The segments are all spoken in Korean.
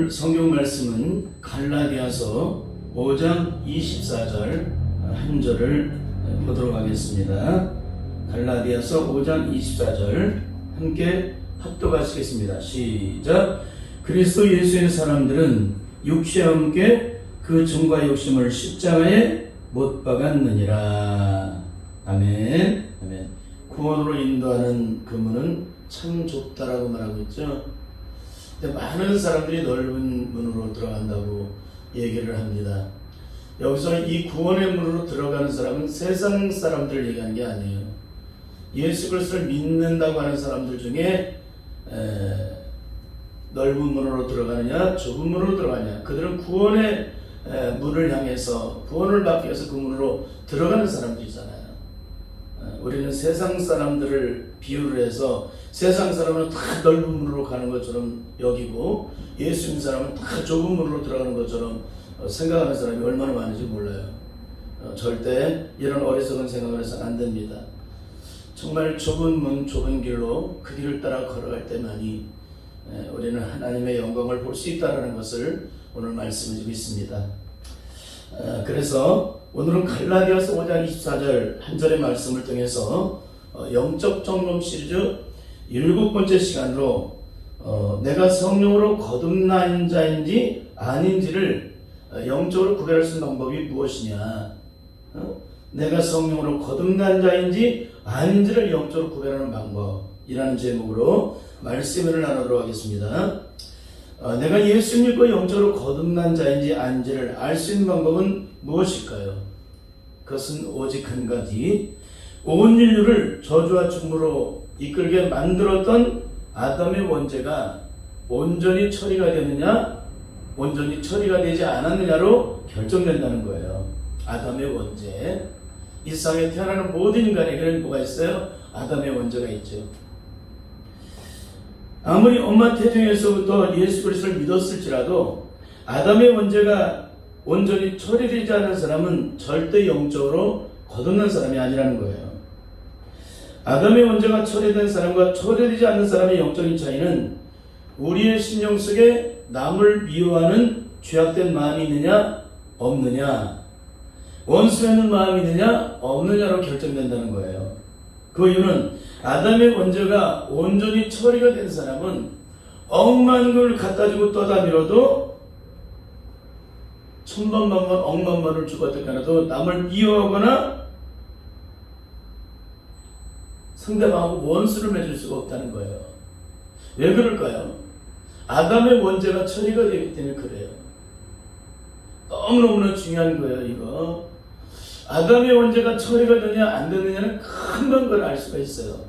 오늘 성경 말씀은 갈라디아서 5장 24절 한 절을 보도록 하겠습니다. 갈라디아서 5장 24절 함께 합독하시겠습니다. 시작. 그리스도 예수의 사람들은 육체와 함께 그 정과 욕심을 십자가에 못 박았느니라. 아멘. 아멘. 구원으로 인도하는 그 문은 참 좁다라고 말하고 있죠. 근데 많은 사람들이 넓은 문으로 들어간다고 얘기를 합니다. 여기서 이 구원의 문으로 들어가는 사람은 세상 사람들을 얘기하는 게 아니에요. 예수 그리스도를 믿는다고 하는 사람들 중에 넓은 문으로 들어가느냐 좁은 문으로 들어가느냐, 그들은 구원의 문을 향해서 구원을 받기 위해서 그 문으로 들어가는 사람들이잖아요. 우리는 세상 사람들을 비유를 해서 세상 사람은 다 넓은 문으로 가는 것처럼 여기고 예수 믿는 사람은 다 좁은 문으로 들어가는 것처럼 생각하는 사람이 얼마나 많은지 몰라요. 절대 이런 어리석은 생각을 해서는 안 됩니다. 정말 좁은 문, 좁은 길로 그 길을 따라 걸어갈 때만이 우리는 하나님의 영광을 볼 수 있다는 것을 오늘 말씀해 주고 있습니다. 그래서 오늘은 갈라디아서 5장 24절 한 절의 말씀을 통해서 영적 점검 시리즈 7번째 시간으로 내가 성령으로 거듭난 자인지 아닌지를 영적으로 구별할 수 있는 방법이 무엇이냐, 내가 성령으로 거듭난 자인지 아닌지를 영적으로 구별하는 방법이라는 제목으로 말씀을 나누도록 하겠습니다. 내가 예수 믿고 영적으로 거듭난 자인지 아닌지를 알 수 있는 방법은 무엇일까요? 그것은 오직 한 가지, 온 인류를 저주와 죽음으로 이끌게 만들었던 아담의 원죄가 온전히 처리가 되느냐 온전히 처리가 되지 않았느냐로 결정된다는 거예요. 아담의 원죄, 이 세상에 태어나는 모든 인간에게는 뭐가 있어요? 아담의 원죄가 있죠. 아무리 엄마 태중에서부터 예수 그리스도를 믿었을지라도 아담의 원죄가 온전히 처리되지 않은 사람은 절대 영적으로 거듭난 사람이 아니라는 거예요. 아담의 원죄가 처리된 사람과 처리되지 않는 사람의 영적인 차이는 우리의 심령 속에 남을 미워하는 죄악된 마음이 있느냐 없느냐, 원수하는 마음이 있느냐 없느냐로 결정된다는 거예요. 그 이유는 아담의 원죄가 온전히 처리가 된 사람은 억만 걸 갖다 주고 떠다 밀어도 천번만번 억만번을 주고 어떻게하나도 남을 미워하거나 상대방하고 원수를 맺을 수가 없다는 거예요. 왜 그럴까요? 아담의 원죄가 처리가 되기 때문에 그래요. 너무너무나 중요한 거예요. 이거 아담의 원죄가 처리가 되느냐 안 되느냐는 금방 그걸 알 수가 있어요.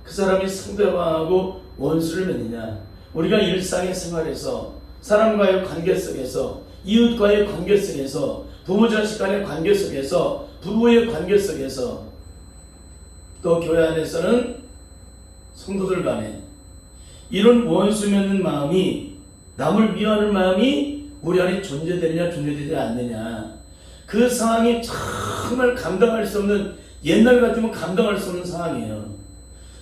그 사람이 상대방하고 원수를 맺느냐, 우리가 일상의 생활에서 사람과의 관계 속에서, 이웃과의 관계 속에서, 부모 자식 간의 관계 속에서, 부부의 관계 속에서, 또 교회 안에서는 성도들 간에 이런 원수 맺는 마음이, 남을 미워하는 마음이 우리 안에 존재되느냐 존재되지 않느냐, 그 상황이 정말 감당할 수 없는, 옛날 같으면 감당할 수 없는 상황이에요.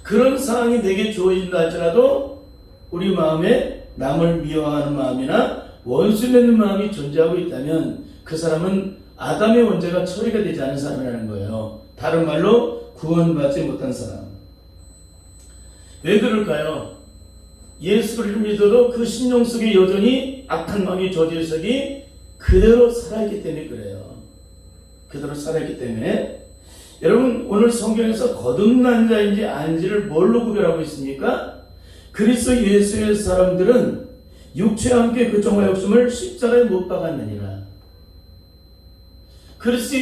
그런 상황이 내게 주어진다 할지라도 우리 마음에 남을 미워하는 마음이나 원수 맺는 마음이 존재하고 있다면 그 사람은 아담의 원죄가 처리가 되지 않은 사람이라는 거예요. 다른 말로 구원받지 못한 사람. 왜 그럴까요? 예수 그리스도를 믿어도 그 심령 속에 여전히 악한 마음이 저지석이 그대로 살아있기 때문에 그래요. 그대로 살아있기 때문에 여러분, 오늘 성경에서 거듭난 자인지 아닌지를 뭘로 구별하고 있습니까? 그리스도 예수의 사람들은 육체와 함께 그 정과 욕심을 십자가에 못 박았느니라. 그리스도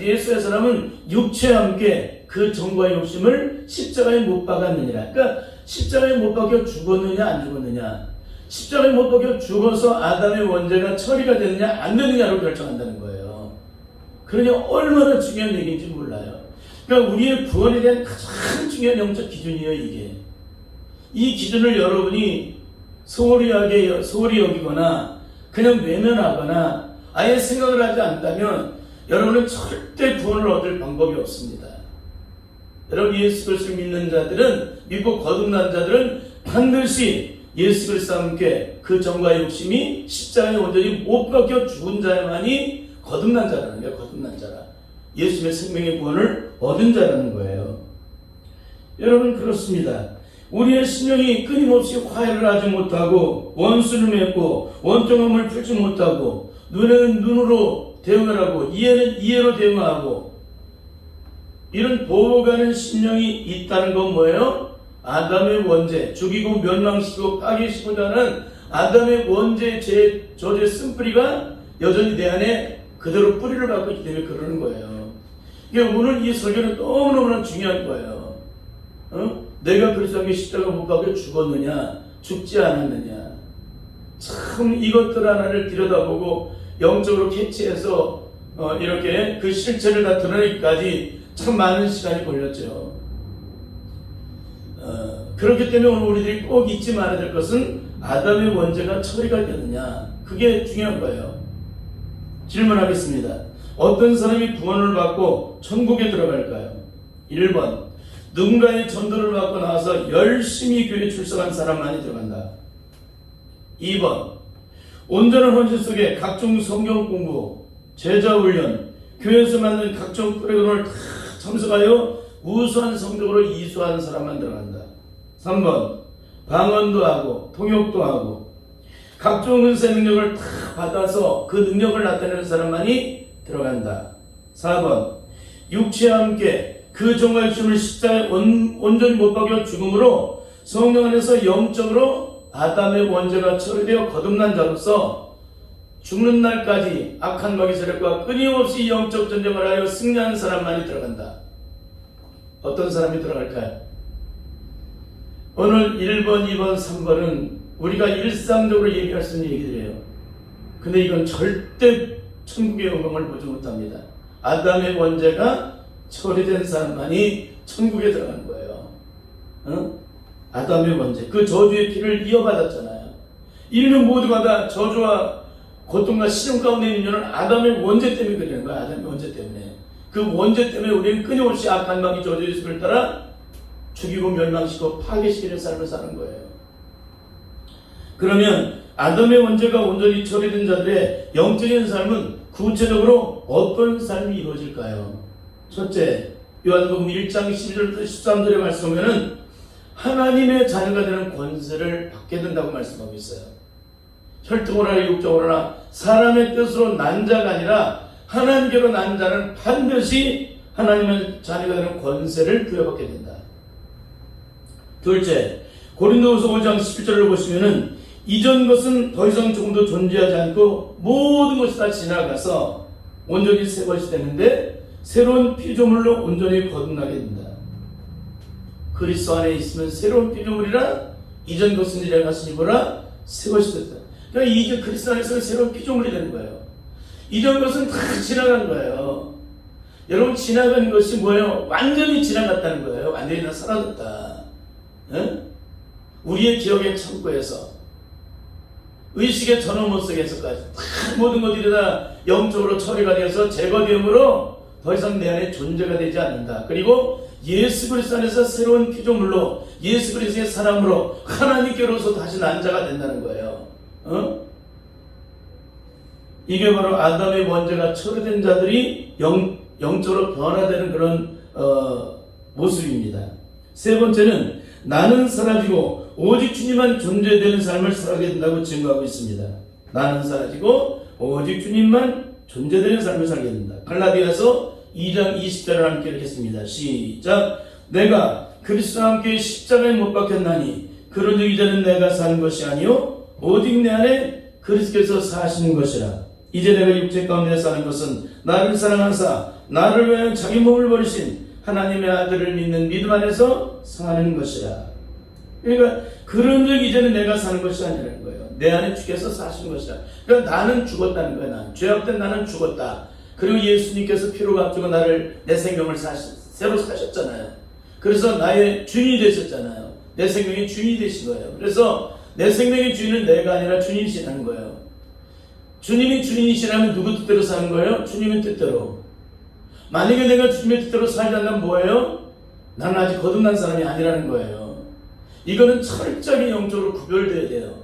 예수의 사람은 육체와 함께 그 정과 욕심을 십자가에 못 박았느니라. 그러니까 십자가에 못 박혀 죽었느냐 안 죽었느냐, 십자가에 못 박혀 죽어서 아담의 원죄가 처리가 되느냐 안 되느냐로 결정한다는 거예요. 그러니 얼마나 중요한 얘기인지 몰라요. 그러니까 우리의 구원에 대한 가장 중요한 영적 기준이에요. 이게, 이 기준을 여러분이 소홀히 여기거나 그냥 외면하거나 아예 생각을 하지 않다면 여러분은 절대 구원을 얻을 방법이 없습니다. 여러분, 예수 그리스도를 믿는 자들은, 믿고 거듭난 자들은 반드시 예수 그리스도와 함께 그 정과 욕심이 십자가에 온전히 못 박혀 죽은 자만이 거듭난 자라는 거예요. 거듭난 자라. 예수님의 생명의 구원을 얻은 자라는 거예요. 여러분 그렇습니다. 우리의 심령이 끊임없이 화해를 하지 못하고 원수를 맺고 원통함을 풀지 못하고 눈에는 눈으로 대응을 하고 이해는 이해로 대응하고 이런 보호가는 심령이 있다는 건 뭐예요? 아담의 원죄, 죽이고 멸망시키고 파괴시키고자 하는 아담의 원죄의 저주의 쓴뿌리가 여전히 내 안에 그대로 뿌리를 갖고 있기 때문에 그러는 거예요. 그러니까 오늘 이 설교는 너무너무 중요한 거예요. 내가 그리스도에게 십자가 못 박혀 죽었느냐, 죽지 않았느냐. 참 이것들 하나를 들여다보고 영적으로 캐치해서 이렇게 그 실체를 다 드러내기까지 참 많은 시간이 걸렸죠. 그렇기 때문에 오늘 우리들이 꼭 잊지 말아야 될 것은 아담의 원죄가 처리가 되느냐, 그게 중요한 거예요. 질문하겠습니다. 어떤 사람이 구원을 받고 천국에 들어갈까요? 1번, 누군가의 전도를 받고 나와서 열심히 교회에 출석한 사람만이 들어간다. 2번, 온전한 헌신 속에 각종 성경 공부, 제자 훈련, 교회에서 만든 각종 프로그램을 다 참석하여 우수한 성적으로 이수하는 사람만 들어간다. 3번, 방언도 하고 통역도 하고 각종 은사 능력을 다 받아서 그 능력을 나타내는 사람만이 들어간다. 4번, 육체와 함께 그 정말 주님을 십자가에 온전히 못 박여 죽음으로 성령 안에서 영적으로 아담의 원죄가 처리되어 거듭난 자로서 죽는 날까지 악한 마귀 세력과 끊임없이 영적 전쟁을 하여 승리하는 사람만이 들어간다. 어떤 사람이 들어갈까요? 오늘 1번, 2번, 3번은 우리가 일상적으로 얘기할 수 있는 얘기들이에요. 근데 이건 절대 천국의 영광을 보지 못합니다. 아담의 원죄가 처리된 사람만이 천국에 들어가는 거예요. 아담의 원죄, 그 저주의 피를 이어받았잖아요. 인류 모두가 다 저주와 고통과 시험 가운데 있는 이유는 아담의 원죄 때문에 그러는 거예요. 아담의 원죄 때문에. 그 원죄 때문에 우리는 끊임없이 악한 마귀 저주의 습을 따라 죽이고 멸망시키고 파괴시키는 삶을 사는 거예요. 그러면 아담의 원죄가 온전히 처리된 자들의 영적인 삶은 구체적으로 어떤 삶이 이루어질까요? 첫째, 요한복음 1장 12절부터 13절의 말씀을 하나님의 자녀가 되는 권세를 받게 된다고 말씀하고 있어요. 혈통으로 하나 육정으로 하나 사람의 뜻으로 난 자가 아니라 하나님께로 난 자는 반드시 하나님의 자녀가 되는 권세를 부여받게 된다. 둘째, 고린도후서 5장 11절을 보시면은 이전 것은 더 이상 조금도 존재하지 않고 모든 것이 다 지나가서 온전히 새 것이 되는데 새로운 피조물로 온전히 거듭나게 된다. 그리스도 안에 있으면 새로운 피조물이라 이전 것은 지나갔으니 보라 새 것이 됐다. 그러니까 이제 그리스도 안에서는 새로운 피조물이 되는 거예요. 이전 것은 다 지나간 거예요. 여러분 지나간 것이 뭐예요? 완전히 지나갔다는 거예요. 완전히 다 사라졌다. 우리의 기억의 창고에서 의식의 전원 속에서까지 다 모든 것들이 다 영적으로 처리가 되어서 제거됨으로 더 이상 내 안에 존재가 되지 않는다. 그리고 예수 그리스도 안에서 새로운 피조물로 예수 그리스도의 사람으로 하나님께로서 다시 난 자가 된다는 거예요. 이게 바로 아담의 원죄가 처리된 자들이 영적으로 변화되는 그런 모습입니다. 세 번째는 나는 사라지고 오직 주님만 존재되는 삶을 살게 된다고 증거하고 있습니다. 나는 사라지고 오직 주님만 존재되는 삶을 살게 된다. 갈라디아서 2장 20절을 함께 읽겠습니다. 시작. 내가 그리스도와 함께 십자가에 못 박혔나니 그런즉 이제는 내가 사는 것이 아니요 오직 내 안에 그리스도께서 사시는 것이라. 이제 내가 육체 가운데 사는 것은 나를 사랑하사 나를 위하여 자기 몸을 버리신 하나님의 아들을 믿는 믿음 안에서 사는 것이라. 그러니까 그런즉 이제는 내가 사는 것이 아니라는 거예요. 내 안에 주께서 사시는 것이라. 그러니까 나는 죽었다는 거예요. 나는 죄악된 나는 죽었다. 그리고 예수님께서 피로 값주고 나를 내 생명을 새로 사셨잖아요. 그래서 나의 주인이 되셨잖아요. 내 생명의 주인이 되신 거예요. 그래서 내 생명의 주인은 내가 아니라 주님이시라는 거예요. 주님이 주인이시라면 누구 뜻대로 사는 거예요? 주님의 뜻대로. 만약에 내가 주님의 뜻대로 살지 않으면 뭐예요? 나는 아직 거듭난 사람이 아니라는 거예요. 이거는 철저히 영적으로 구별돼야 돼요.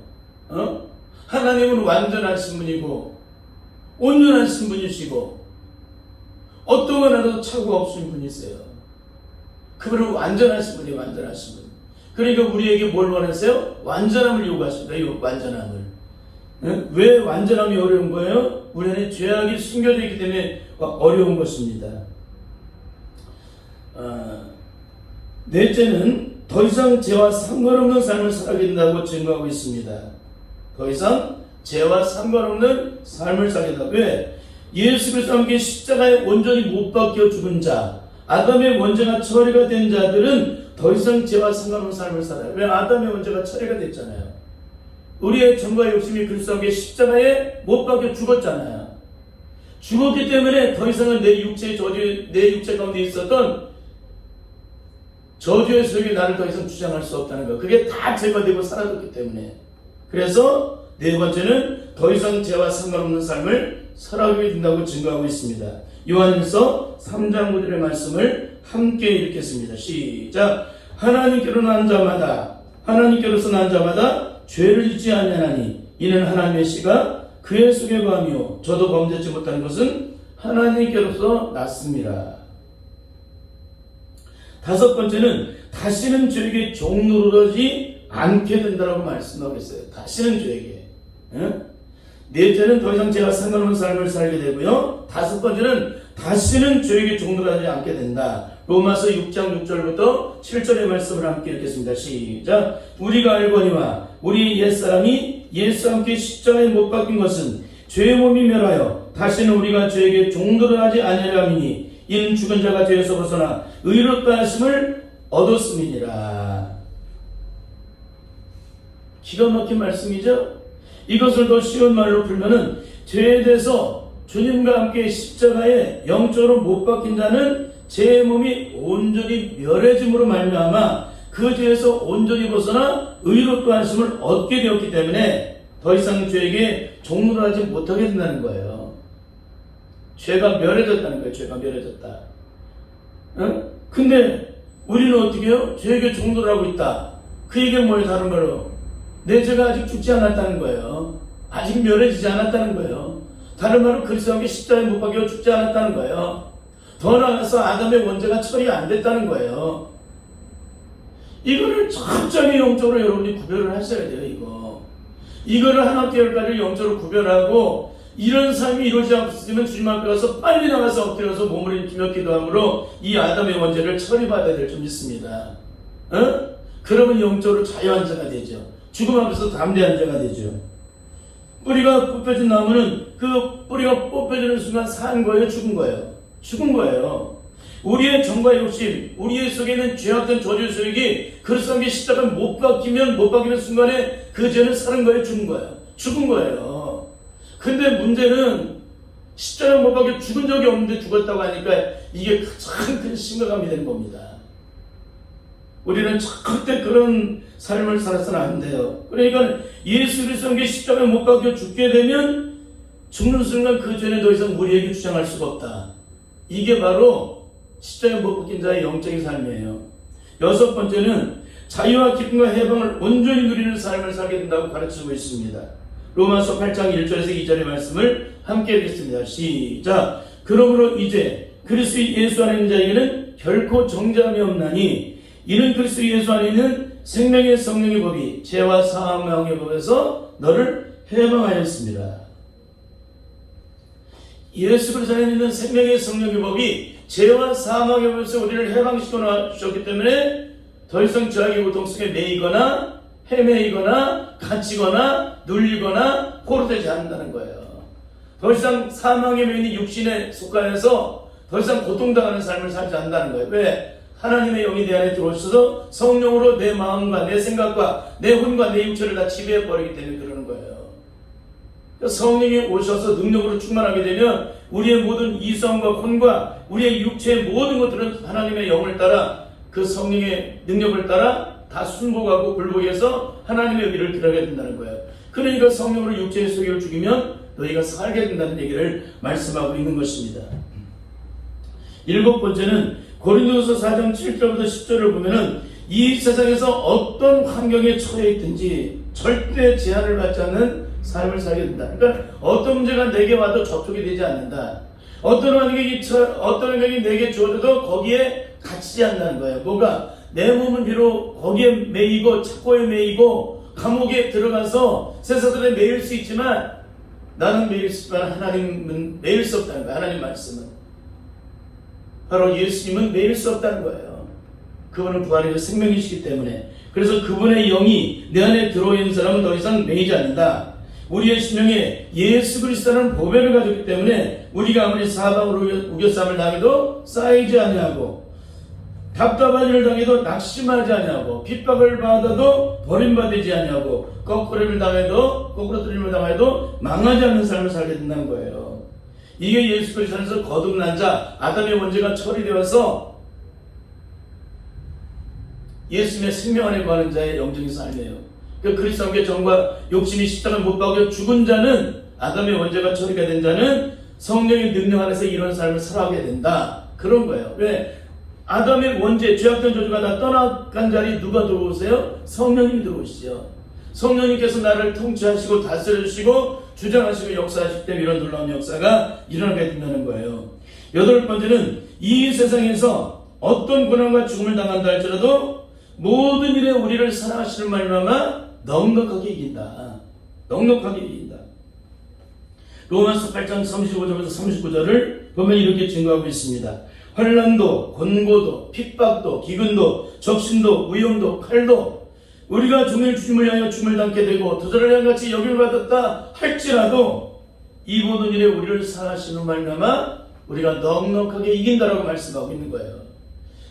하나님은 완전하신 분이고 온전하신 분이시고 어떤 거 하나도 차고가 없으신 분이세요. 그분은 완전하신 분이 완전하신 분. 그러니까 우리에게 뭘 원하세요? 완전함을 요구하십니다. 이 완전함을. 왜 완전함이 어려운 거예요? 우리 안에 죄악이 숨겨져 있기 때문에 어려운 것입니다. 넷째는 더 이상 죄와 상관없는 삶을 살게 된다고 증거하고 있습니다. 더 이상 죄와 상관없는 삶을 살게 된다. 왜? 예수 그리스도와 함께 십자가에 온전히 못 박혀 죽은 자, 아담의 원죄가 처리가 된 자들은 더 이상 죄와 상관없는 삶을 살아요. 왜? 아담의 원죄가 처리가 됐잖아요. 우리의 정과 욕심이 그리스도와 함께 십자가에 못 박혀 죽었잖아요. 죽었기 때문에 더 이상은 내 육체의 저주, 내 육체 가운데 있었던 저주의 세력이 나를 더 이상 주장할 수 없다는 거. 그게 다 제거되고 사라졌기 때문에. 그래서 네 번째는 더 이상 죄와 상관없는 삶을 살아가게 된다고 증거하고 있습니다. 요한일서 3장 9절의 말씀을 함께 읽겠습니다. 시작. 하나님께로서 난 자마다 죄를 짓지 아니하나니 이는 하나님의 씨가 그의 속에 거하며 저도 범죄치 못하는 것은 하나님께로서 났습니다. 다섯 번째는 다시는 죄에게 종노릇하지 않게 된다고 말씀하고 있어요. 다시는 죄에게. 넷째는 더 이상 죄와 상관없는 삶을 살게 되고요. 다섯 번째는 다시는 죄에게 종노릇하지 않게 된다. 로마서 6장 6절부터 7절의 말씀을 함께 읽겠습니다. 시작. 우리가 알거니와 우리 옛사람이 예수와 함께 십자가에 못 박힌 것은 죄의 몸이 멸하여 다시는 우리가 죄에게 종노릇하지 아니하려 함이니 이는 죽은 자가 죄에서 벗어나 의롭다 하심을 얻었음이니라. 기가 막힌 말씀이죠. 이것을 더 쉬운 말로 풀면은 죄에 대해서 주님과 함께 십자가에 영적으로 못 박힌 자는 죄의 몸이 온전히 멸해짐으로 말미암아 그 죄에서 온전히 벗어나 의롭다 하심을 얻게 되었기 때문에 더 이상 죄에게 종노릇하지 못하게 된다는 거예요. 죄가 멸해졌다는 거예요. 죄가 멸해졌다. 근데 우리는 어떻게 해요? 죄에게 종노릇하고 있다. 그 얘기는 뭐예요? 다른 말로 내 죄가 아직 죽지 않았다는 거예요. 아직 멸해지지 않았다는 거예요. 다른 말로 그리스도와 함께 십자가에 못 박혀 죽지 않았다는 거예요. 더 나아가서 아담의 원죄가 처리가 안 됐다는 거예요. 이거를 철저히 영적으로 여러분이 구별을 하셔야 돼요. 이거를 하나부터 열까지 영적으로 구별하고 이런 삶이 이루어지지 않았으면 주님 앞에 가서 빨리 나가서 엎드려서 몸을 일으키며 기도함으로 이 아담의 원죄를 처리받아야 될 줄 믿습니다. 그러면 영적으로 자유한 자가 되죠. 죽음 앞에서 담대한 자가 되죠. 뿌리가 뽑혀진 나무는 그 뿌리가 뽑혀지는 순간 산 거예요? 죽은 거예요? 죽은 거예요. 우리의 정과 욕심, 우리의 속에 있는 죄악된 저주의 세력이 그리스도와 함께 십자가에 못 박히는 순간에 그 죄는 사는 거예요? 죽은 거예요? 죽은 거예요. 근데 문제는 십자가에 못 박혀 죽은 적이 없는데 죽었다고 하니까 이게 가장 큰 심각함이 되는 겁니다. 우리는 절대 그런 삶을 살아서는 안 돼요. 그러니까 예수 그리스도와 함께 십자가에 못 박혀 죽게 되면 죽는 순간 그 죄는 더 이상 우리에게 주장할 수가 없다. 이게 바로 십자가에 못 박힌 자의 영적인 삶이에요. 여섯 번째는 자유와 기쁨과 해방을 온전히 누리는 삶을 살게 된다고 가르치고 있습니다. 로마서 8장 1절에서 2절의 말씀을 함께 읽겠습니다. 시작. 그러므로 이제 그리스도 예수 안에 있는 자에게는 결코 정죄함이 없나니 이는 그리스도 예수 안에 있는 생명의 성령의 법이 죄와 사망의 법에서 너를 해방하였습니다. 예수 그리스도 안에 있는 생명의 성령의 법이 죄와 사망의 법에서 우리를 해방시켜 주셨기 때문에 더 이상 죄악의 고통 속에 매이거나 헤매이거나 갇히거나 눌리거나 포로되지 않는다는 거예요. 더 이상 사망의 매이는 육신에 속하여서 더 이상 고통당하는 삶을 살지 않는다는 거예요. 왜? 하나님의 영이 내 안에 들어오셔서 성령으로 내 마음과 내 생각과 내魂과 내 육체를 다 지배해버리기 때문에 그러는 거예요. 성령이 오셔서 능력으로 충만하게 되면 우리의 모든 이성과魂과 우리의 육체의 모든 것들은 하나님의 영을 따라 그 성령의 능력을 따라 다 순복하고 굴복해서 하나님의 의를 드러내게 된다는 거예요. 그러니까 성령으로 육체의 속을 죽이면 너희가 살게 된다는 얘기를 말씀하고 있는 것입니다. 일곱 번째는 고린도서 4장 7절부터 10절을 보면은 이 세상에서 어떤 환경에 처해 있든지 절대 제한을 받지 않는 삶을 살게 된다. 그러니까 어떤 문제가 내게 와도 접촉이 되지 않는다. 어떤 환경이 내게 주어져도 거기에 갇히지 않는다는 거예요. 뭐가? 내 몸은 비록 거기에 매이고 착고에 매이고 감옥에 들어가서 세상들에 매일 수 있지만 나는 매일 수 있지만 하나님은 매일 수 없다는 거예요. 하나님 말씀은. 바로 예수님은 매일 수 없다는 거예요. 그분은 부활의 생명이시기 때문에. 그래서 그분의 영이 내 안에 들어있는 사람은 더 이상 매이지 않는다. 우리의 심령에 예수 그리스도라는 보배를 가졌기 때문에 우리가 아무리 사방으로 우겨쌈을 당해도 쌓이지 아니하고 답답한 일을 당해도 낙심하지 아니하고 핍박을 받아도 버림받지 아니하고 거꾸로 뜨림을 당해도 망하지 않는 삶을 살게 된다는 거예요. 이게 예수 그리스도 안에서 거듭난 자 아담의 원죄가 처리되어서 예수님의 생명 안에 거하는 자의 영적인 삶이에요. 그리스도의 정과 욕심이 십자가에 못 박혀 죽은 자는 아담의 원죄가 처리가 된 자는 성령의 능력 안에서 이런 삶을 살아가게 된다. 그런 거예요. 왜? 아담의 원죄, 죄악된 저주가 다 떠나간 자리 누가 들어오세요? 성령님이 들어오시죠. 성령님께서 나를 통치하시고 다스려주시고 주장하시고 역사하실 때 이런 놀라운 역사가 일어나게 된다는 거예요. 여덟 번째는 이 세상에서 어떤 고난과 죽음을 당한다 할지라도 모든 일에 우리를 사랑하시는 말미암아 넉넉하게 이긴다. 넉넉하게 이긴다. 로마서 8장 35절에서 39절을 보면 이렇게 증거하고 있습니다. 환난도, 곤고도, 핍박도, 기근도, 적신도, 위험도, 칼도 우리가 종일 주님을 향하여 죽음을 당게 되고 도전을 같이 여김을 받았다 할지라도 이 모든 일에 우리를 사랑하시는 말미암아 우리가 넉넉하게 이긴다라고 말씀하고 있는 거예요.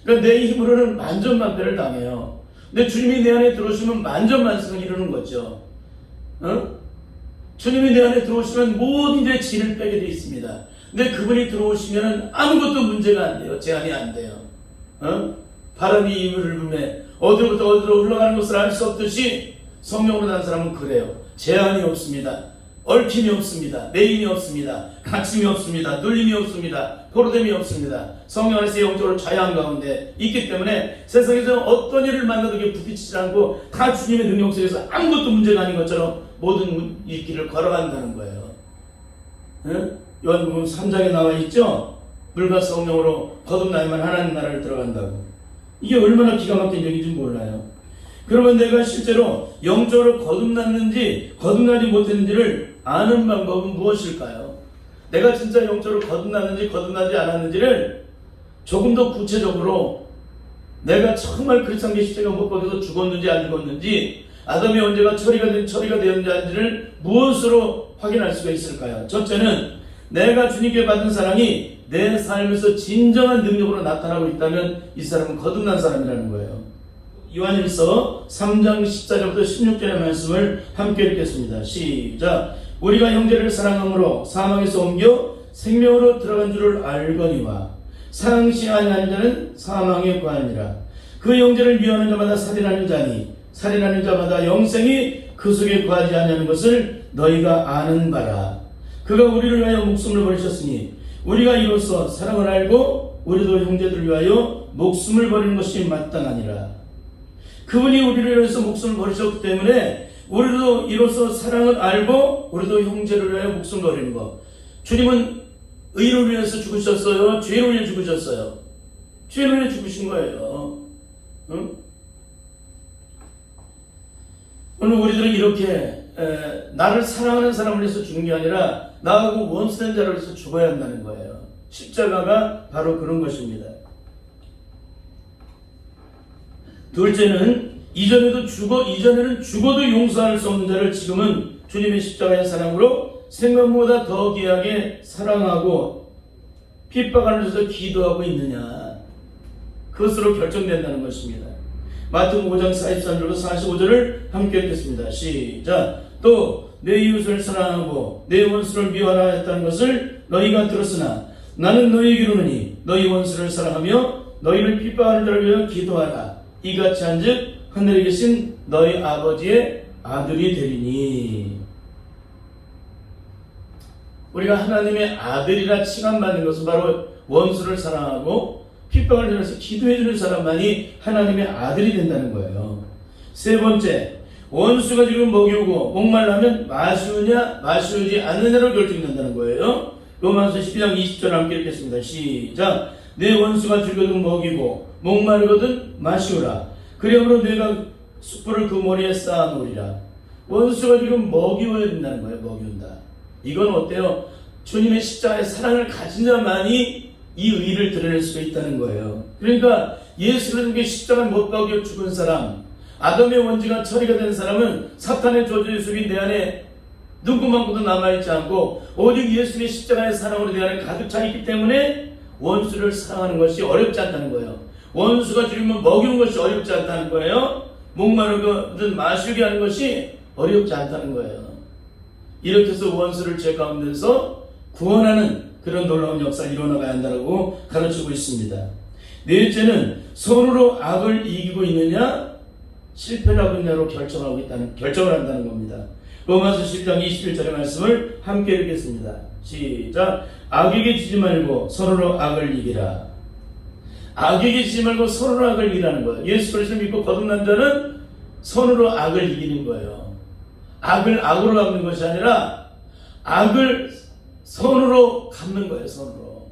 그러니까 내 힘으로는 만전만패를 당해요. 근데 주님이 내 안에 들어오시면 만전만승을 이루는 거죠. 주님이 내 안에 들어오시면 모든 일에 진을 빼게 되어 있습니다. 근데 그분이 들어오시면 아무것도 문제가 안 돼요. 제한이 안 돼요. 바람이 이불을 불매 어디로부터 어디로 흘러가는 것을 알 수 없듯이 성령으로 난 사람은 그래요. 제한이 없습니다. 얽힘이 없습니다. 매임이 없습니다. 갇힘이 없습니다. 눌림이 없습니다. 포로됨이 없습니다. 성령 안에서 영적으로 자유한 가운데 있기 때문에 세상에서 어떤 일을 만나도 부딪히지 않고 다 주님의 능력 속에서 아무것도 문제가 아닌 것처럼 모든 이 길을 걸어간다는 거예요. 요한복음 3장에 나와 있죠. 물과 성령으로 거듭나야만 하나님 나라를 들어간다고. 이게 얼마나 기가 막힌 얘기인지 몰라요. 그러면 내가 실제로 영적으로 거듭났는지 거듭나지 못했는지를 아는 방법은 무엇일까요? 내가 진짜 영적으로 거듭났는지 거듭나지 않았는지를 조금 더 구체적으로 내가 정말 그리스도의 십자가 못 박혀서 죽었는지 안 죽었는지 아담의 원죄가 처리가 되었는지 아닌지를 무엇으로 확인할 수가 있을까요? 첫째는 내가 주님께 받은 사랑이 내 삶에서 진정한 능력으로 나타나고 있다면 이 사람은 거듭난 사람이라는 거예요. 요한일서 3장 14절부터 16절의 말씀을 함께 읽겠습니다. 시작. 우리가 형제를 사랑함으로 사망에서 옮겨 생명으로 들어간 줄을 알거니와 사랑시 아니하는 자는 사망에 거하니라. 그 형제를 미워하는 자마다 살인하는 자니 살인하는 자마다 영생이 그 속에 거하지 아니하는 것을 너희가 아는 바라. 그가 우리를 위하여 목숨을 버리셨으니 우리가 이로써 사랑을 알고 우리도 형제들을 위하여 목숨을 버리는 것이 마땅하니라. 그분이 우리를 위해서 목숨을 버리셨기 때문에 우리도 이로써 사랑을 알고 우리도 형제를 위하여 목숨을 버리는 것. 주님은 의를 위해서 죽으셨어요? 죄를 위해 죽으셨어요? 죄를 위해 죽으신 거예요. 오늘 우리들은 이렇게 나를 사랑하는 사람을 위해서 죽는 게 아니라 나하고 원수된 자를 위해서 죽어야 한다는 거예요. 십자가가 바로 그런 것입니다. 둘째는 이전에는 죽어도 용서할 수 없는 자를 지금은 주님의 십자가의 사랑으로 생각보다 더 귀하게 사랑하고 핍박하면서 기도하고 있느냐. 그것으로 결정된다는 것입니다. 마태복음 5장 43절로 45절을 함께 읽겠습니다. 시작. 또 내 이웃을 사랑하고 내 원수를 미워하라 했다는 것을 너희가 들었으나 나는 너희에게 이르노니 너희 원수를 사랑하며 너희를 핍박하는 자를 위하여 기도하라. 이같이 한즉 하늘에 계신 너희 아버지의 아들이 되리니. 우리가 하나님의 아들이라 칭함받는 것은 바로 원수를 사랑하고 핍박을 들어서 기도해주는 사람만이 하나님의 아들이 된다는 거예요. 세 번째, 원수가 지금 먹이고 목말라면 마시우냐 마시우지 않느냐로 결정된다는 거예요. 로마서 12장 20절 함께 읽겠습니다. 시작. 내 원수가 죽거든 먹이고 목마르거든 마시우라. 그러므로 내가 숯불을 그 머리에 쌓아놓으리라. 원수가 지금 먹이워야 된다는 거예요. 먹이운다. 이건 어때요? 주님의 십자가의 사랑을 가진 자만이 이 의의를 드러낼 수가 있다는 거예요. 그러니까 예수 그리스도의 십자가에 못 박여 죽은 사람, 아담의 원죄가 처리가 된 사람은 사탄의 저주의 속이 내 안에 누구만큼도 남아있지 않고 오직 예수의 십자가의 사랑으로 내 안에 가득 차 있기 때문에 원수를 사랑하는 것이 어렵지 않다는 거예요. 원수가 죽이면 먹이는 것이 어렵지 않다는 거예요. 목마르거든 마시게 하는 것이 어렵지 않다는 거예요. 이렇게 해서 원수를 죄 가운데서 구원하는 그런 놀라운 역사를 일어나가야 한다고 가르치고 있습니다. 넷째는 서로로 악을 이기고 있느냐 실패를 하고 있느냐로 결정을 한다는 겁니다. 로마서 10장 21절의 말씀을 함께 읽겠습니다. 시작. 악에게 지지 말고 서로로 악을 이기라. 악에게 지지 말고 서로로 악을 이기라는 거예요. 예수 그리스도를 믿고 거듭난 자는 서로로 악을 이기는 거예요. 악을 악으로 갚는 것이 아니라 악을 선으로 갚는 거예요. 선으로.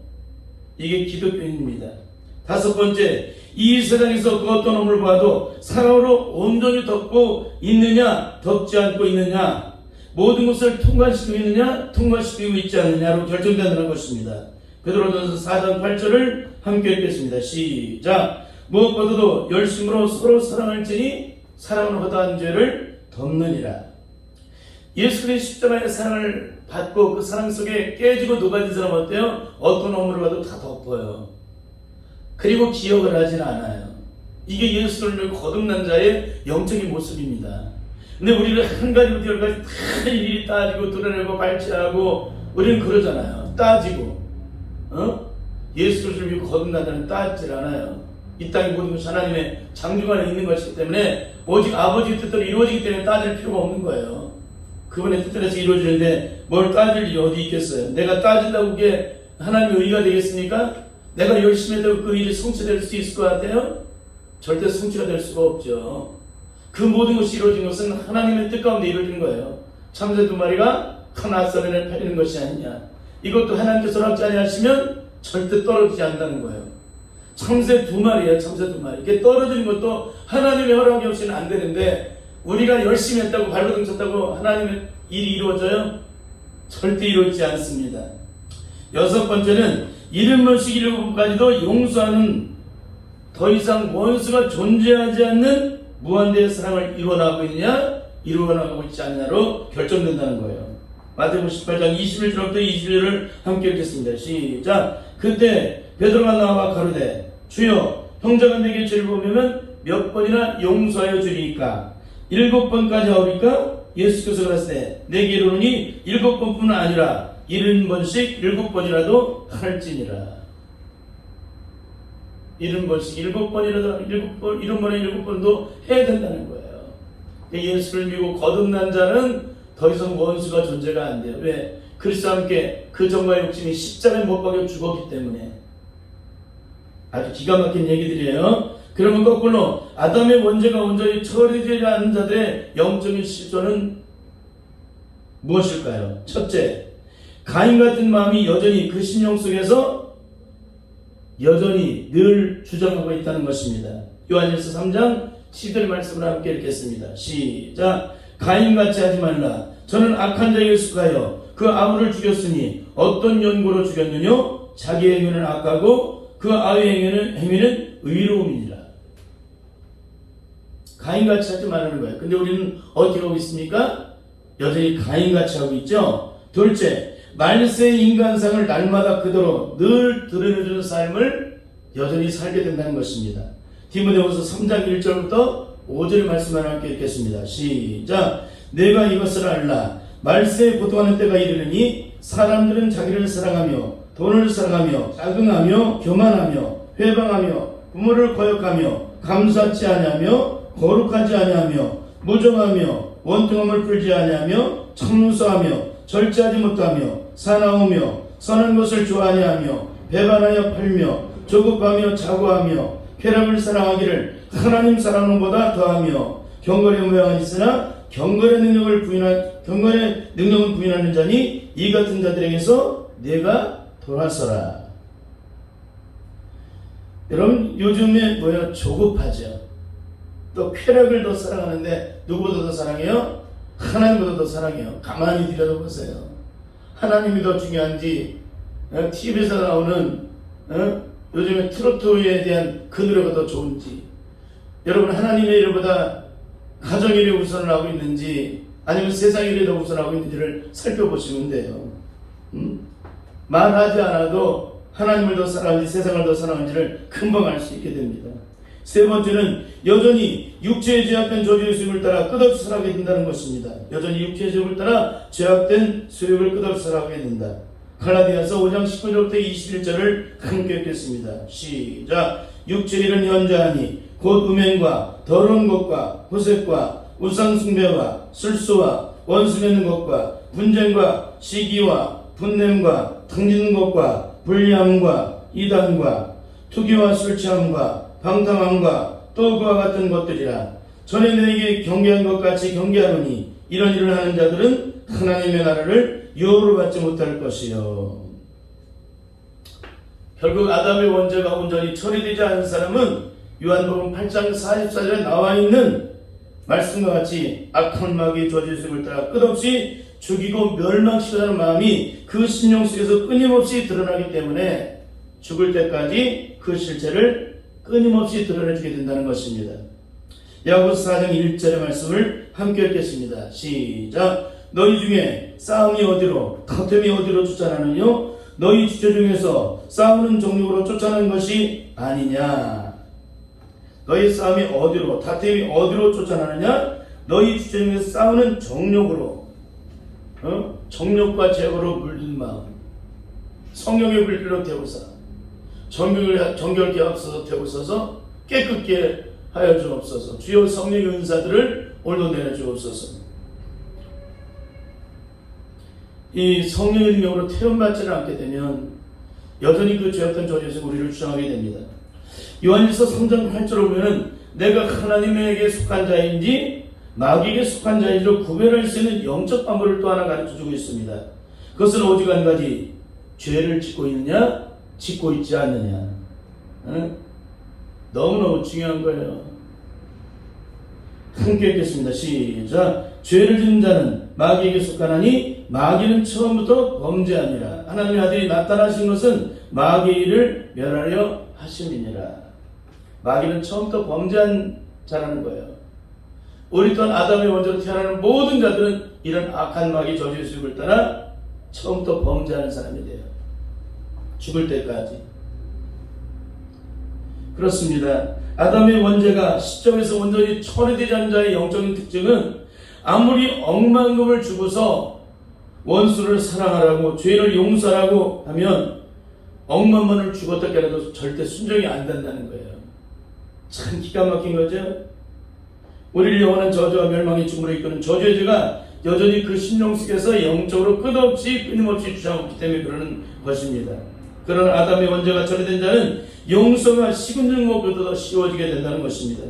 이게 기독교인입니다. 다섯 번째, 이 세상에서 그 어떤 놈을 봐도 사랑으로 온전히 덮고 있느냐 덮지 않고 있느냐, 모든 것을 통과시키고 있느냐 통과시키고 있지 않느냐로 결정된다는 것입니다. 베드로전서 4장 8절을 함께 읽겠습니다. 시작. 무엇보다도 열심으로 서로 사랑할지니 사랑으로 허다한 죄를 덮느니라. 예수 그리스도의 십자가의 사랑을 받고 그 사랑 속에 깨지고 녹아진 사람 어때요? 어떤 놈으로 봐도 다 덮어요. 그리고 기억을 하진 않아요. 이게 예수를 거듭난 자의 영적인 모습입니다. 근데 우리는 한 가지부터 열 가지 다 일일이 따지고 드러내고 발췌하고 우리는 그러잖아요. 따지고 예수를 믿고 거듭난 자는 따지질 않아요. 이 땅의 모든 것이 하나님의 장중 안에 있는 것이기 때문에 오직 아버지의 뜻대로 이루어지기 때문에 따질 필요가 없는 거예요. 그분의 뜻대로 이루어지는데 뭘 따질 일이 어디 있겠어요? 내가 따진다고 그게 하나님의 의가 되겠습니까? 내가 열심히 해도 그 일이 성취될 수 있을 것 같아요? 절대 성취가 될 수가 없죠. 그 모든 것이 이루어진 것은 하나님의 뜻 가운데 이루어진 거예요. 참새 두 마리가 한 아사면을 팔리는 것이 아니냐. 이것도 하나님께서 허락지 아니하시면 절대 떨어지지 않는다는 거예요. 참새 두 마리예요. 참새 두 마리. 이게 떨어지는 것도 하나님의 허락이 없이는 안 되는데 우리가 열심히 했다고 발버둥 쳤다고 하나님의 일이 이루어져요? 절대 이루어지지 않습니다. 여섯 번째는 70번씩 7번까지도 용서하는 더 이상 원수가 존재하지 않는 무한대의 사랑을 이루어나가고 있느냐 이루어나가고 있지 않느냐로 결정된다는 거예요. 마태복음 18장 21절부터 22절을 함께 읽겠습니다. 시작. 그때 베드로가 나와 가로되 주여 형제가 내게 죄를 범하면 몇 번이나 용서하여 주리이까? 7번까지 하오리까? 예수께서 그러시되 내게 이르노니 7번뿐만 아니라 70번씩 7번이라도 할지니라. 70번씩 7번이라도 7번에 7번도 해야 된다는 거예요. 예수를 믿고 거듭난 자는 더 이상 원수가 존재가 안 돼요. 왜? 그리스도와 함께 그 정과 욕심이 십자가에 못 박여 죽었기 때문에. 아주 기가 막힌 얘기들이에요. 그러면 거꾸로 아담의 원죄가 온전히 처리되지 않은 자들의 영적인 실존은 무엇일까요? 첫째, 가인 같은 마음이 여전히 그 심령 속에서 여전히 늘 주장하고 있다는 것입니다. 요한일서 3장 10절 말씀을 함께 읽겠습니다. 시작. 가인같이 하지 말라. 저는 악한 자에게 속하여 그 아우를 죽였으니 어떤 연고로 죽였느냐? 자기의 행위는 악하고 그 아우의 행위는 의로움이니라. 가인같이 하지 말라는 거예요. 근데 우리는 어떻게 하고 있습니까? 여전히 가인같이 하고 있죠. 둘째, 말세의 인간상을 날마다 그대로 늘 드러내주는 삶을 여전히 살게 된다는 것입니다. 디모데후서 3장 1절부터 5절의 말씀을 함께 읽겠습니다. 시작. 내가 이것을 알라. 말세에 고통하는 때가 이르르니 사람들은 자기를 사랑하며 돈을 사랑하며 자긍하며 교만하며 회방하며 부모를 거역하며 감사치 아니하며 거룩하지 아니하며 무정하며 원통함을 풀지 아니하며 청루서하며 절제하지 못하며 사나우며 선한 것을 좋아하니 하며 배반하여 팔며 조급하며 자고하며 쾌락을 사랑하기를 하나님 사랑하는 것보다 더하며 경건의 모양은 있으나 경건의 능력을 부인하는 자니 이 같은 자들에게서 내가 돌아서라. 여러분 요즘에 조급하죠. 또 쾌락을 더 사랑하는데 누구보다 더 사랑해요? 하나님보다 더 사랑해요. 가만히 들여다보세요. 하나님이 더 중요한지 TV에서 나오는 요즘에 트로트에 대한 그 노래가 더 좋은지, 여러분 하나님의 일보다 가정 일이 우선을 하고 있는지 아니면 세상 일이 더 우선하고 있는지를 살펴보시면 돼요. 말하지 않아도 하나님을 더 사랑하는지 세상을 더 사랑하는지를 금방 알 수 있게 됩니다. 세 번째는 여전히 육체의 죄악된 저주의 수욕을 따라 끝없이 살아가게 된다는 것입니다. 여전히 육체의 죄악을 따라 죄악된 수욕을 끝없이 살아가게 된다. 갈라디아서 5장 19절부터 21절을 함께 읽겠습니다. 시작. 육체의 일은 연자하니 곧 음행과 더러운 것과 호색과 우상숭배와 술수와 원수 맺는 것과 분쟁과 시기와 분냄과 당기는 것과 불리함과 이단과 투기와 술취함과 방탕함과 또 그와 같은 것들이라. 전에 너에게 경계한 것 같이 경계하노니 이런 일을 하는 자들은 하나님의 나라를 유업으로 받지 못할 것이요. 결국 아담의 원죄가 온전히 처리되지 않은 사람은 요한복음 8장 44절에 나와 있는 말씀과 같이 악한 마귀의 저주의 따라 끝없이 죽이고 멸망시키려는 마음이 그 심령 속에서 끊임없이 드러나기 때문에 죽을 때까지 그 실체를 끊임없이 드러내주게 된다는 것입니다. 야고보서 4장 1절의 말씀을 함께 읽겠습니다. 시작. 너희 중에 싸움이 어디로 다툼이 어디로 쫓아나느뇨? 너희 주체 중에서 싸우는 정욕으로 쫓아나는 것이 아니냐? 너희 싸움이 어디로 다툼이 어디로 쫓아나느냐? 너희 주체 중에서 싸우는 정욕으로, 정욕과 죄악으로 물든 마음, 성령의 불길로 태우사 정결케 앞서서 태우소서, 깨끗게 하여 주옵소서. 주여 성령의 은사들을 오늘도 내려주옵소서. 이 성령의 능력으로 태움받지를 않게 되면 여전히 그 죄악된 저주에서 우리를 주장하게 됩니다. 요한일서 3장 8절을 보면 내가 하나님에게 속한 자인지 마귀에게 속한 자인지로 구별할 수 있는 영적 방법을 또 하나 가르쳐주고 있습니다. 그것은 오직 한 가지, 죄를 짓고 있느냐 짓고 있지 않느냐. 너무너무 중요한 거예요. 함께 읽겠습니다. 시작. 죄를 짓는 자는 마귀에게 속하나니 마귀는 처음부터 범죄하니라. 하나님의 아들이 나타나신 것은 마귀를 멸하려 하심이니라. 마귀는 처음부터 범죄한 자라는 거예요. 우리 또한 아담의 원죄로 태어나는 모든 자들은 이런 악한 마귀 저주의 수욕을 따라 처음부터 범죄하는 사람이 돼요. 죽을 때까지. 그렇습니다. 아담의 원죄가 시점에서 온전히 처리되지 않은 자의 영적인 특징은 아무리 억만 금을 주고서 원수를 사랑하라고 죄를 용서하라고 하면 억만 번을 죽었다 깨라도 절대 순종이 안 된다는 거예요. 참 기가 막힌 거죠. 우리를 영원한 저주와 멸망의 죽음으로 이끄는 저주의 죄가 여전히 그 심령 속에서 영적으로 끝없이 끊임없이 주장하기 때문에 그러는 것입니다. 그러나 아담의 원죄가 처리된 자는 용서가 식은 죽음보다 더 쉬워지게 된다는 것입니다.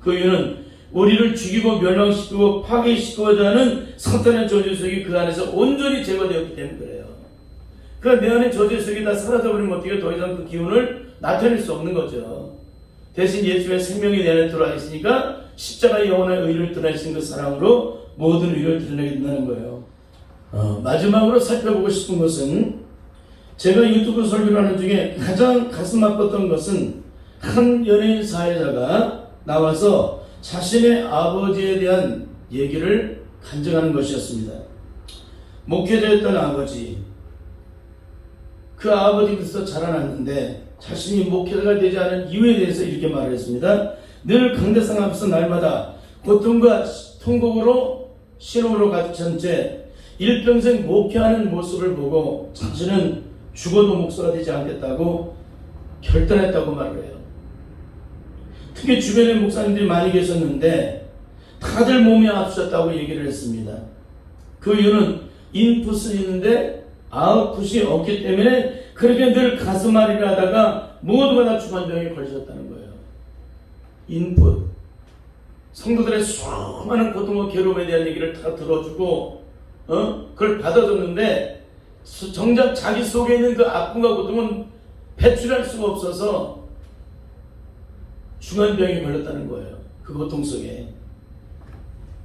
그 이유는 우리를 죽이고 멸망시키고 파괴시키고자 하는 사탄의 저주의 속이 그 안에서 온전히 제거되었기 때문에 그래요. 그러니까 내 안에 저주의 속이 다 사라져버리면 어떻게 더 이상 그 기운을 나타낼 수 없는 거죠. 대신 예수의 생명이 내 안에 들어와 있으니까 십자가의 영원한 의를 드러내신 그 사랑으로 모든 의를 드러내게 된다는 거예요. 마지막으로 살펴보고 싶은 것은 제가 유튜브 설교를 하는 중에 가장 가슴 아팠던 것은 한 연예인 사회자가 나와서 자신의 아버지에 대한 얘기를 간증하는 것이었습니다. 목회자였던 아버지, 그 아버지께서 자라났는데 자신이 목회자가 되지 않은 이유에 대해서 이렇게 말을 했습니다. 늘 강대상 앞에서 날마다 고통과 통곡으로 신음으로 가득 찬 채 일평생 목회하는 모습을 보고 자신은 죽어도 목사가 되지 않겠다고 결단했다고 말을 해요. 특히 주변에 목사님들이 많이 계셨는데 다들 몸이 아프셨다고 얘기를 했습니다. 그 이유는 인풋은 있는데 아웃풋이 없기 때문에 그렇게 늘 가슴앓이를 하다가 모두가 다 중환병에 걸리셨다는 거예요. 인풋. 성도들의 수많은 고통과 괴로움에 대한 얘기를 다 들어주고 그걸 받아줬는데 정작 자기 속에 있는 그 아픔과 고통은 배출할 수가 없어서 중환병에 걸렸다는 거예요. 그 고통 속에.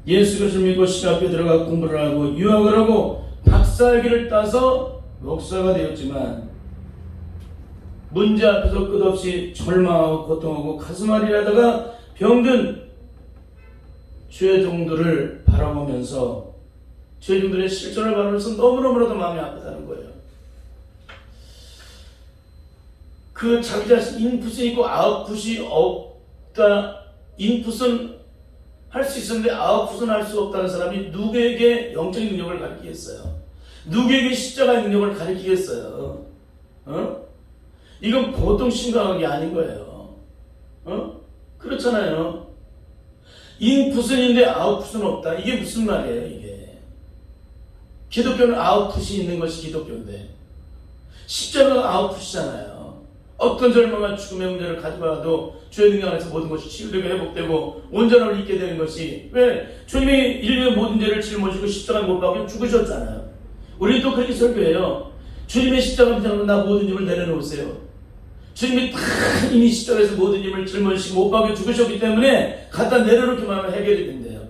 예수 그리스도를 믿고 신학교에 들어가 공부를 하고 유학을 하고 박사학위를 따서 목사가 되었지만 문제 앞에서 끝없이 절망하고 고통하고 가슴앓이 하다가 병든 죄종들을 바라보면서 죄종들의 실존을 바라보면서 너무너무나도 마음이 아프다는 거예요. 그 자기 자신 인풋이 있고 아웃풋이 없다. 인풋은 할 수 있었는데 아웃풋은 할 수 없다는 사람이 누구에게 영적인 능력을 가르치겠어요? 누구에게 십자가의 능력을 가르치겠어요? 이건 보통 심각한 게 아닌 거예요. 그렇잖아요. 인풋은 있는데 아웃풋은 없다. 이게 무슨 말이에요, 이게? 기독교는 아웃풋이 있는 것이 기독교인데 십자가가 아웃풋이잖아요. 어떤 절망과 죽음의 문제를 가져봐도 주의 능력 안에서 모든 것이 치유되고 회복되고 온전함을 잊게 되는 것이 왜? 주님이 인류의 모든 죄를 짊어지고 십자가에 못 박혀 죽으셨잖아요. 우리는 또 그렇게 설교해요. 주님의 십자가 밑에 나 모든 힘을 내려놓으세요. 주님이 다 이미 십자가에서 모든 힘을 짊어지시고 못 박혀 죽으셨기 때문에 갖다 내려놓기만 하면 해결이 된대요.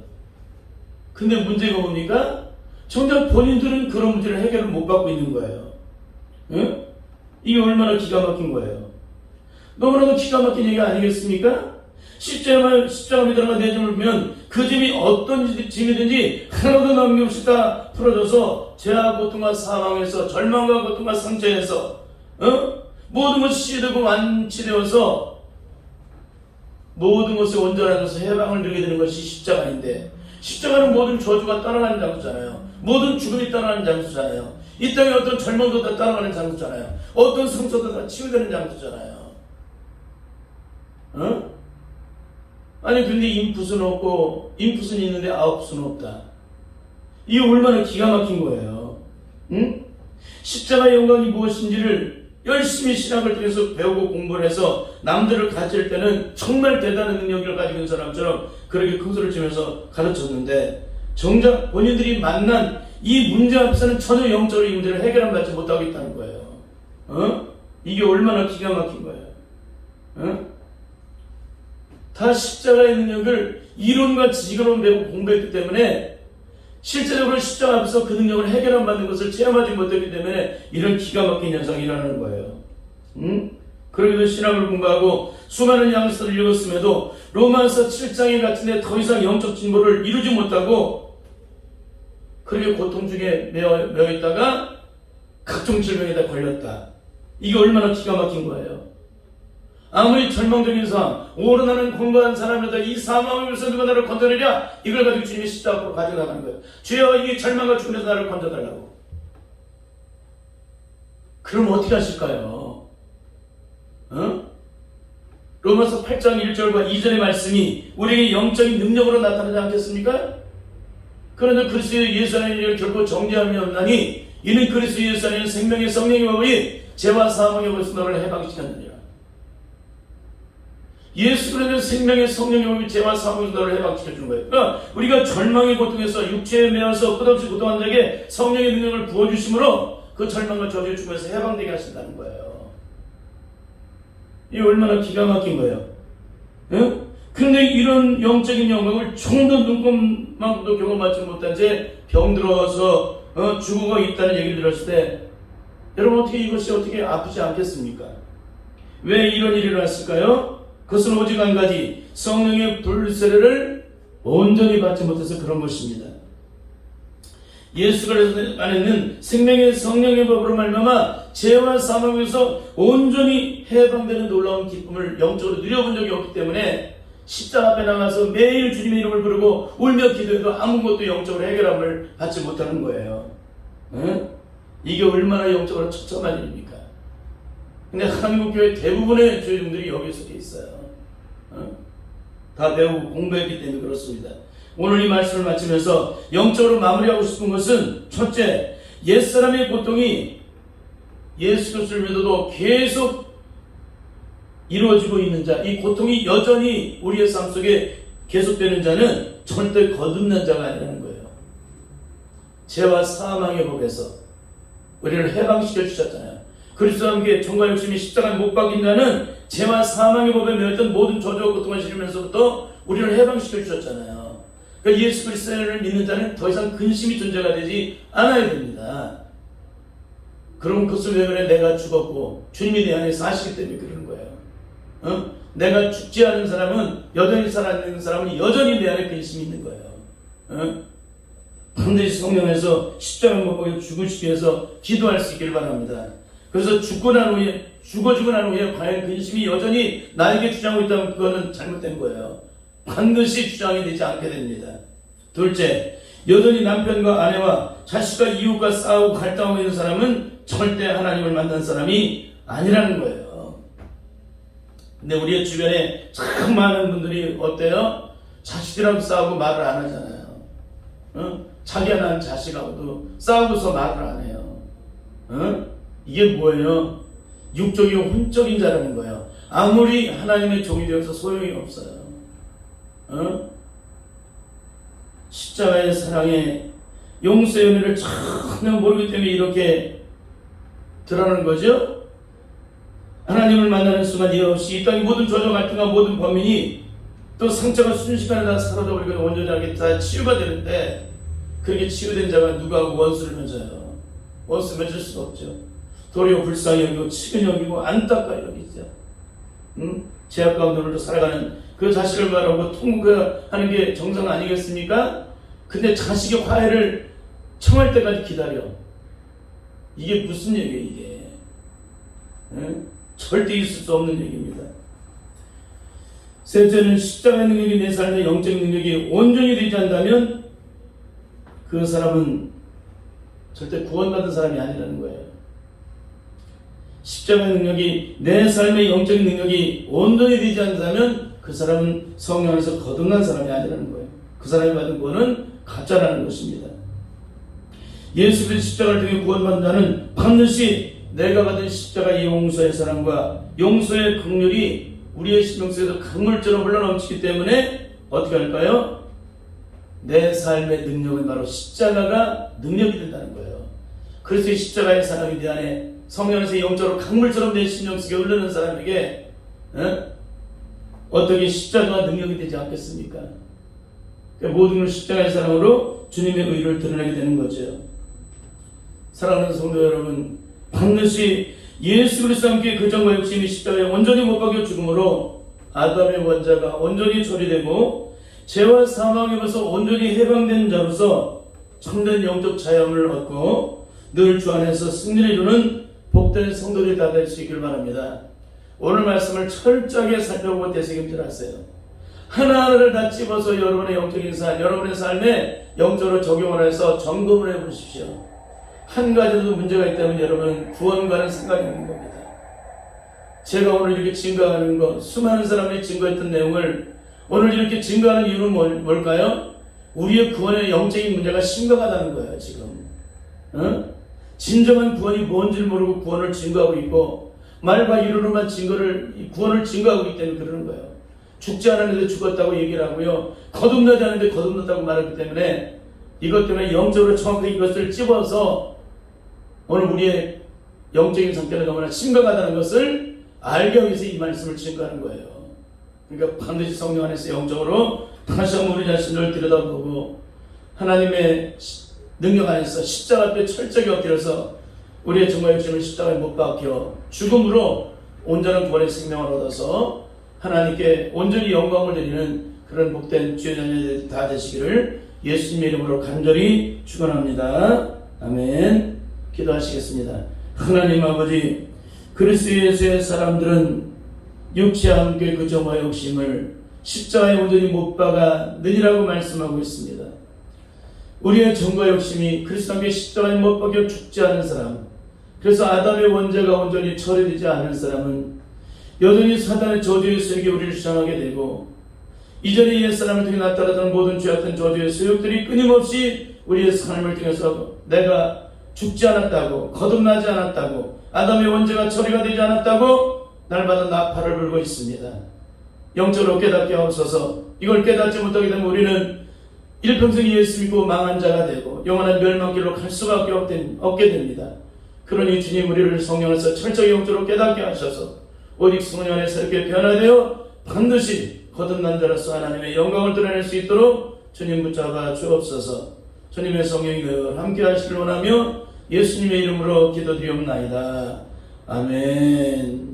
근데 문제가 뭡니까? 정작 본인들은 그런 문제를 해결을 못 받고 있는 거예요. 응? 이게 얼마나 기가 막힌 거예요. 너무나도 기가 막힌 얘기 아니겠습니까? 십자가 밑에다가 내 짐을 보면 그 짐이 어떤 짐이든지 하나도 남김없이 다 풀어져서 죄와 고통과 사망에서 절망과 고통과 상처에서 모든 것이 치유되고 완치되어서 모든 것에 온전한 것에 해방을 누리게 되는 것이 십자가인데 십자가는 모든 저주가 따라가는 장소잖아요. 모든 죽음이 따라가는 장소잖아요. 이 땅에 어떤 절망도 다 따라가는 장소잖아요. 어떤 상처도 다 치유되는 장소잖아요. 아니 근데 인풋은 없고 인풋은 있는데 아웃풋은 없다. 이게 얼마나 기가 막힌 거예요. 십자가의 영광이 무엇인지를 열심히 신학을 통해서 배우고 공부를 해서 남들을 가르칠 때는 정말 대단한 능력을 가지고 있는 사람처럼 그렇게 큰 소리를 치면서 가르쳤는데 정작 본인들이 만난 이 문제 앞에서는 전혀 영적으로 이 문제를 해결받지 못하고 있다는 거예요. 이게 얼마나 기가 막힌 거예요. 다 십자가의 능력을 이론과 지식으로 배우고 공부했기 때문에 실제적으로 십자가 앞에서 그 능력을 해결받는 것을 체험하지 못했기 때문에 이런 기가 막힌 현상이 일어나는 거예요. 그러기도 신학을 공부하고 수많은 양서를 읽었음에도 로마서 7장에 같은데 더 이상 영적 진보를 이루지 못하고 그렇게 고통 중에 매여 있다가 각종 질병에다 걸렸다. 이게 얼마나 기가 막힌 거예요. 아무리 절망적인 상황, 오르나는 건강한 사람이다. 이 사망에서 누가 나를 건져내랴? 이걸 가지고 주님이 십자가 앞으로 가져나가는 거예요. 주여 이 절망과 죽음에서 나를 건져달라고. 그럼 어떻게 하실까요? 로마서 8장 1절과 2절의 말씀이 우리에게 영적인 능력으로 나타나지 않겠습니까? 그런데 그리스도 예수 안에 있는 결코 정죄함이 없나니 이는 그리스도 예수 안에 있는 생명의 성령의 법이 죄와 사망의 법에서 너를 해방시켰느니라. 예수 그리스도의 생명의 성령의 법이 죄와 사망에서 너를 해방시켜주는 거예요. 그러니까 우리가 절망의 고통에서 육체에 매어서 끝없이 고통한 자에게 성령의 능력을 부어주심으로 그 절망과 저주의 죽음에서 해방되게 하신다는 거예요. 이게 얼마나 기가 막힌 거예요. 그런데 이런 영적인 영광을 좀더 눈곱만큼도 경험하지 못한 채 병들어서 죽어가 있다는 얘기를 들었을 때 여러분 어떻게 이것이 어떻게 아프지 않겠습니까? 왜 이런 일이 일어났을까요? 그것은 오직 한 가지 성령의 불세례를 온전히 받지 못해서 그런 것입니다. 예수 그리스도 안에는 생명의 성령의 법으로 말미암아 죄와 사망에서 온전히 해방되는 놀라운 기쁨을 영적으로 누려본 적이 없기 때문에 십자가 앞에 나가서 매일 주님의 이름을 부르고 울며 기도해도 아무것도 영적으로 해결함을 받지 못하는 거예요. 이게 얼마나 영적으로 처참한 일입니까? 근데 한국 교회 대부분의 교회들이 여기에 속해 있어요. 다 배우고 공부했기 때문에 그렇습니다. 오늘 이 말씀을 마치면서 영적으로 마무리하고 싶은 것은 첫째, 옛사람의 고통이 예수 그리스도를 믿어도 계속 이루어지고 있는 자, 이 고통이 여전히 우리의 삶 속에 계속되는 자는 절대 거듭난 자가 아니라는 거예요. 죄와 사망의 법에서 우리를 해방시켜 주셨잖아요. 그리스도와 함께 종과 욕심이 십자가에 못 박힌 자는 죄와 사망의 법에 매였던 모든 저주와 고통을 지르면서부터 우리를 해방시켜 주셨잖아요. 그러니까 예수 그리스도를 믿는 자는 더 이상 근심이 존재가 되지 않아야 됩니다. 그럼 그것을 왜 그래? 내가 죽었고 주님이 내 안에 사시기 때문에 그러는 거예요. 내가 죽지 않은 사람은, 여전히 살아있는 사람은 여전히 내 안에 근심이 있는 거예요. 반드시 성령에서 십자가에 못 박혀 죽으시기 위해서 기도할 수 있기를 바랍니다. 그래서 죽고 난 후에, 죽어지고 난 후에 과연 근심이 여전히 나에게 주장하고 있다면 그거는 잘못된 거예요. 반드시 주장이 되지 않게 됩니다. 둘째, 여전히 남편과 아내와 자식과 이웃과 싸우고 갈등하고 있는 사람은 절대 하나님을 만난 사람이 아니라는 거예요. 근데 우리의 주변에 참 많은 분들이 어때요? 자식들하고 싸우고 말을 안 하잖아요. 자기가 낳은 자식하고도 싸우고서 말을 안 해요. 이게 뭐예요? 육적이고 혼적인 자라는 거예요. 아무리 하나님의 종이 되어서 소용이 없어요. 십자가의 사랑에 용서의 은혜를 전혀 모르기 때문에 이렇게 드러나는 거죠. 하나님을 만나는 순간 이해 없이 이 땅의 모든 저주 갈등과 모든 범인이 또 상처가 순식간에 다 사라져버리고 온전하게 다 치유가 되는데, 그렇게 치유된 자가 누가 원수를 맺어요? 원수 맺을 수가 없죠. 도리어 불쌍히 여기고 치근히 여기고 안타까이 여기죠. 죄악 가운데로 살아가는 그 자식을 바라보고 통곡하는 게 정상 아니겠습니까? 근데 자식의 화해를 청할 때까지 기다려. 이게 무슨 얘기예요, 이게? 절대 있을 수 없는 얘기입니다. 셋째는 십자가의 능력이 내 삶의 영적인 능력이 온전히 되지 않다면 그 사람은 절대 구원받은 사람이 아니라는 거예요. 십자가의 능력이, 내 삶의 영적인 능력이 온전히 되지 않는다면 그 사람은 성령 안에서 거듭난 사람이 아니라는 거예요. 그 사람이 받은 구원은 가짜라는 것입니다. 예수 그리스도 십자가를 통해 구원받는 자는 반드시 내가 받은 십자가의 용서의 사랑과 용서의 긍휼이 우리의 심령 속에서 강물처럼 흘러넘치기 때문에 어떻게 할까요? 내 삶의 능력은 바로 십자가가 능력이 된다는 거예요. 그래서 이 십자가의 사랑이 내 안에 성령에서 영적으로 강물처럼 내 심령 속에 흐르는 사람에게 어떻게 십자가가 능력이 되지 않겠습니까? 그러니까 모든 걸 십자가의 사랑으로 주님의 의를 드러내게 되는 거죠. 사랑하는 성도 여러분, 반드시 예수 그리스도와 함께 그 정과 욕심이 십자가에 온전히 못 박혀 죽음으로 아담의 원자가 온전히 처리되고 죄와 사망에 벌써 온전히 해방된 자로서 참된 영적 자유함을 얻고 늘 주 안에서 승리를 이루는 복된 성도들이 다 될 수 있기를 바랍니다. 오늘 말씀을 철저하게 살펴보고 되새김질하세요. 하나하나를 다 찝어서 여러분의 영적인 삶, 여러분의 삶에 영적으로 적용을 해서 점검을 해보십시오. 한 가지도 문제가 있다면 여러분 구원과는 상관이 없는 겁니다. 제가 오늘 이렇게 증거하는 것, 수많은 사람들이 증거했던 내용을 오늘 이렇게 증거하는 이유는 뭘까요? 우리의 구원의 영적인 문제가 심각하다는 거예요, 지금. 진정한 구원이 뭔지를 모르고 구원을 증거하고 있고, 말과 이론으로만 구원을 증거하고 있기 때문에 그러는 거예요. 죽지 않았는데 죽었다고 얘기를 하고요. 거듭나지 않았는데 거듭났다고 말하기 때문에 이것 때문에 영적으로 정확하게 이것을 찝어서 오늘 우리의 영적인 상태가 너무나 심각하다는 것을 알기 위해서 이 말씀을 증거하는 거예요. 그러니까 반드시 성령 안에서 영적으로 다시 한번 우리 자신을 들여다보고 하나님의 능력 안에서 십자가 앞에 철저히 엎드려서 우리의 정말 욕심을 십자가에 못 박혀 죽음으로 온전한 구원의 생명을 얻어서 하나님께 온전히 영광을 드리는 그런 복된 주의 자녀들이 다 되시기를 예수님의 이름으로 간절히 축원합니다. 아멘. 기도하시겠습니다. 하나님 아버지, 그리스도 예수의 사람들은 육체와 함께 그 정와 욕심을 십자가에 온전히 못 박아 느리라고 말씀하고 있습니다. 우리의 정과 욕심이 그리스도와 함께 십자가에 못 박혀 죽지 않은 사람, 그래서 아담의 원죄가 온전히 처리되지 않은 사람은 여전히 사단의 저주의 세력이 우리를 주장하게 되고, 이전에 옛사람을 통해 나타나던 모든 죄악된 저주의 세력들이 끊임없이 우리의 삶을 통해서 내가 죽지 않았다고, 거듭나지 않았다고, 아담의 원죄가 처리가 되지 않았다고 날마다 나팔을 불고 있습니다. 영적으로 깨닫게 하옵소서. 이걸 깨닫지 못하게 되면 우리는 일평생 예수 믿고 망한 자가 되고 영원한 멸망길로 갈 수밖에 없게 됩니다. 그러니 주님 우리를 성령에서 철저히 영적으로 깨닫게 하셔서 오직 성령 안에서 이렇게 변화되어 반드시 거듭난 자로서 하나님의 영광을 드러낼 수 있도록 주님 붙잡아 주옵소서. 주님의 성령이 늘 함께 하시길 원하며 예수님의 이름으로 기도드리옵나이다. 아멘.